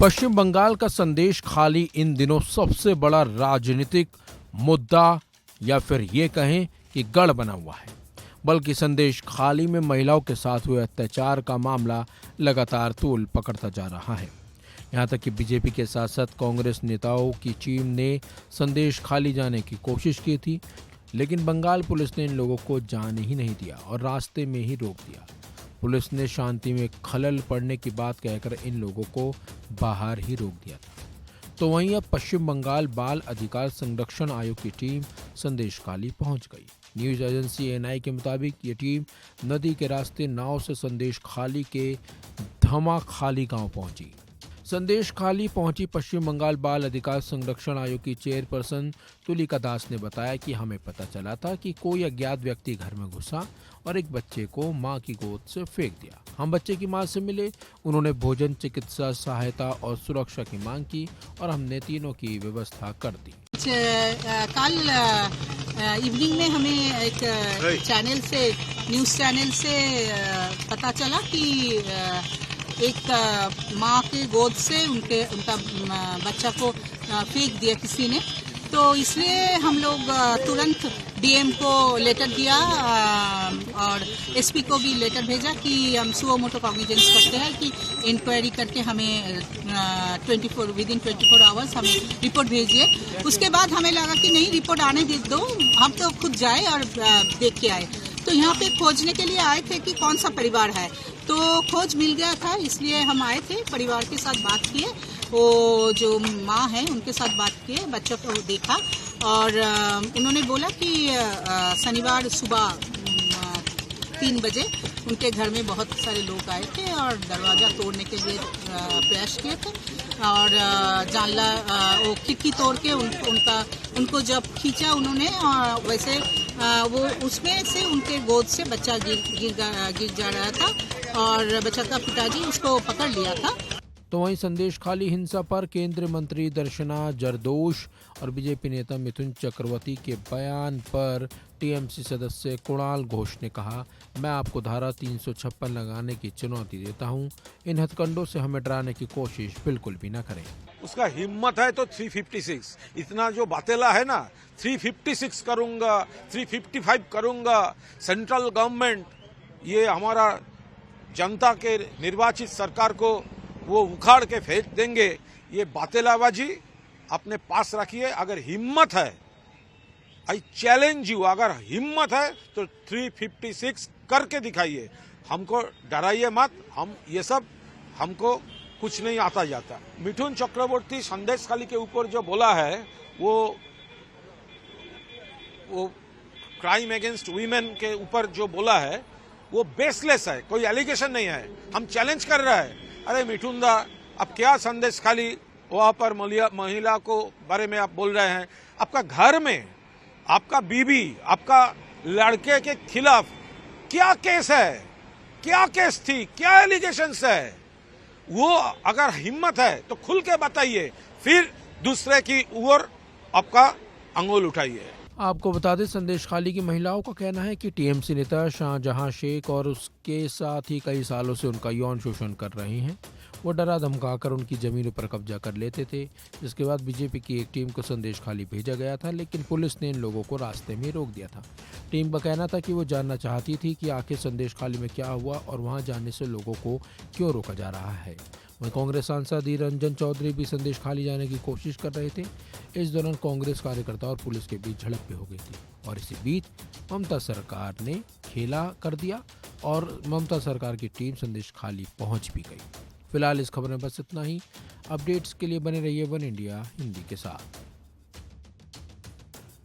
पश्चिम बंगाल का संदेश खाली इन दिनों सबसे बड़ा राजनीतिक मुद्दा या फिर ये कहें कि गढ़ बना हुआ है। बल्कि संदेश खाली में महिलाओं के साथ हुए अत्याचार का मामला लगातार तूल पकड़ता जा रहा है। यहाँ तक कि बीजेपी के साथ साथ कांग्रेस नेताओं की टीम ने संदेश खाली जाने की कोशिश की थी, लेकिन बंगाल पुलिस ने इन लोगों को जाने ही नहीं दिया और रास्ते में ही रोक दिया। पुलिस ने शांति में खलल पड़ने की बात कहकर इन लोगों को बाहर ही रोक दिया था। तो वहीं अब पश्चिम बंगाल बाल अधिकार संरक्षण आयोग की टीम संदेश खाली पहुंच गई। न्यूज एजेंसी एएनआई के मुताबिक ये टीम नदी के रास्ते नाव से संदेश खाली के धमाखाली गांव पहुंची। संदेश खाली पहुंची पश्चिम बंगाल बाल अधिकार संरक्षण आयोग की चेयरपर्सन तुलिका दास ने बताया कि हमें पता चला था कि कोई अज्ञात व्यक्ति घर में घुसा और एक बच्चे को मां की गोद से फेंक दिया। हम बच्चे की मां से मिले, उन्होंने भोजन, चिकित्सा सहायता और सुरक्षा की मांग की और हमने तीनों की व्यवस्था कर दी। कल इवनिंग में हमें एक न्यूज चैनल से पता चला कि एक माँ के गोद से उनका बच्चा को फेंक दिया किसी ने। तो इसलिए हम लोग तुरंत डीएम को लेटर दिया और एसपी को भी लेटर भेजा कि हम सुओ मोटो कॉग्निजेंस करते हैं कि इंक्वायरी करके हमें विदिन 24 आवर्स हमें रिपोर्ट भेजिए। उसके बाद हमें लगा कि नहीं, रिपोर्ट आने दो, हम तो खुद जाए और देख के आए। तो यहाँ पे खोजने के लिए आए थे कि कौन सा परिवार है, तो खोज मिल गया था, इसलिए हम आए थे। परिवार के साथ बात किए, वो जो माँ है उनके साथ बात किए, बच्चों को देखा और उन्होंने बोला कि शनिवार सुबह 3 बजे उनके घर में बहुत सारे लोग आए थे और दरवाज़ा तोड़ने के लिए प्रयास किए थे और जानला वो खिड़की तोड़ के उनको जब खींचा उन्होंने, वैसे वो उसमें से उनके गोद से बच्चा गिर जा रहा था और बच्चा का पिताजी उसको पकड़ लिया था। तो वहीं संदेश खाली हिंसा पर केंद्रीय मंत्री दर्शना जरदोश और बीजेपी नेता मिथुन चक्रवर्ती के बयान पर टीएमसी सदस्य कुणाल घोष ने कहा, मैं आपको धारा 356 लगाने की चुनौती देता हूं। इन हथकंडों से हमें डराने की कोशिश बिल्कुल भी न करें। उसका हिम्मत है तो 356, इतना जो बातेला है ना, 356 करूंगा, 355 करूंगा। सेंट्रल गवर्नमेंट ये हमारा जनता के निर्वाचित सरकार को वो उखाड़ के फेंक देंगे, ये बातेलाबाजी अपने पास रखिए। अगर हिम्मत है, आई चैलेंज यू, अगर हिम्मत है तो 356 करके दिखाइए, हमको डराइए मत। हम ये सब हमको कुछ नहीं आता जाता। मिथुन चक्रवर्ती संदेश खाली के ऊपर जो बोला है वो क्राइम अगेंस्ट वीमेन के ऊपर जो बोला है वो बेसलेस है, कोई एलिगेशन नहीं है। हम चैलेंज कर रहे हैं, अरे मिठुन दा, अब क्या संदेश खाली वहां पर महिला को बारे में आप बोल रहे हैं? आपका घर में आपका बीबी, आपका लड़के के खिलाफ क्या केस है, क्या केस थी, क्या एलिगेशंस है? वो अगर हिम्मत है तो खुल के बताइए, फिर दूसरे की ओर आपका अंगुल उठाइए। आपको बता दें, संदेश खाली की महिलाओं का कहना है कि टीएमसी नेता शाहजहां शेख और उसके साथ ही कई सालों से उनका यौन शोषण कर रहे हैं। वो डरा धमकाकर उनकी जमीनों पर कब्जा कर लेते थे, जिसके बाद बीजेपी की एक टीम को संदेश खाली भेजा गया था, लेकिन पुलिस ने इन लोगों को रास्ते में रोक दिया था। टीम का कहना था कि वो जानना चाहती थी कि आखिर संदेश खाली में क्या हुआ और वहाँ जाने से लोगों को क्यों रोका जा रहा है। वहीं कांग्रेस सांसद अधीर रंजन चौधरी भी संदेश खाली जाने की कोशिश कर रहे थे। इस दौरान कांग्रेस कार्यकर्ता और पुलिस के बीच झड़प भी हो गई थी और इसी बीच ममता सरकार ने खेला कर दिया और ममता सरकार की टीम संदेश खाली पहुंच भी गई। फिलहाल इस खबर में बस इतना ही। अपडेट्स के लिए बने रहिए वन इंडिया हिंदी के साथ।